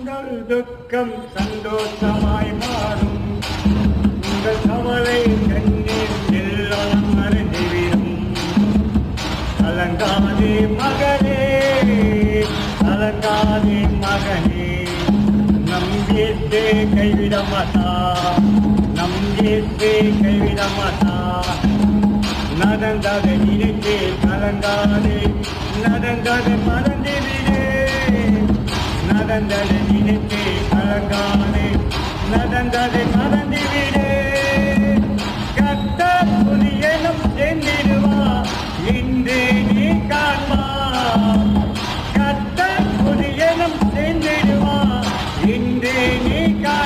உங்கள் துக்கம் சந்தோஷமாய் மாறும். உங்கள் கவலை கண்ணீர் எல்லாம் மறைந்துவிடும். கலங்காதே மகனே, கலங்காதே மகனே, நம் இயேசு கைவிட மாட்டார், நம் இயேசு கைவிட மாட்டார். நடந்ததை நினைத்து கலங்காதே, நடந்ததை மறந்துவிடு. நடந்ததை நினைத்து கலங்காதே, நடந்ததை மறந்துவிடு. கர்த்தர் புதியனும் சேர்ந்திடுவார், இன்று நீ காண்பார். கர்த்தர் புதியனும் சேர்ந்திடுவார், இன்று நீ காண்பார்.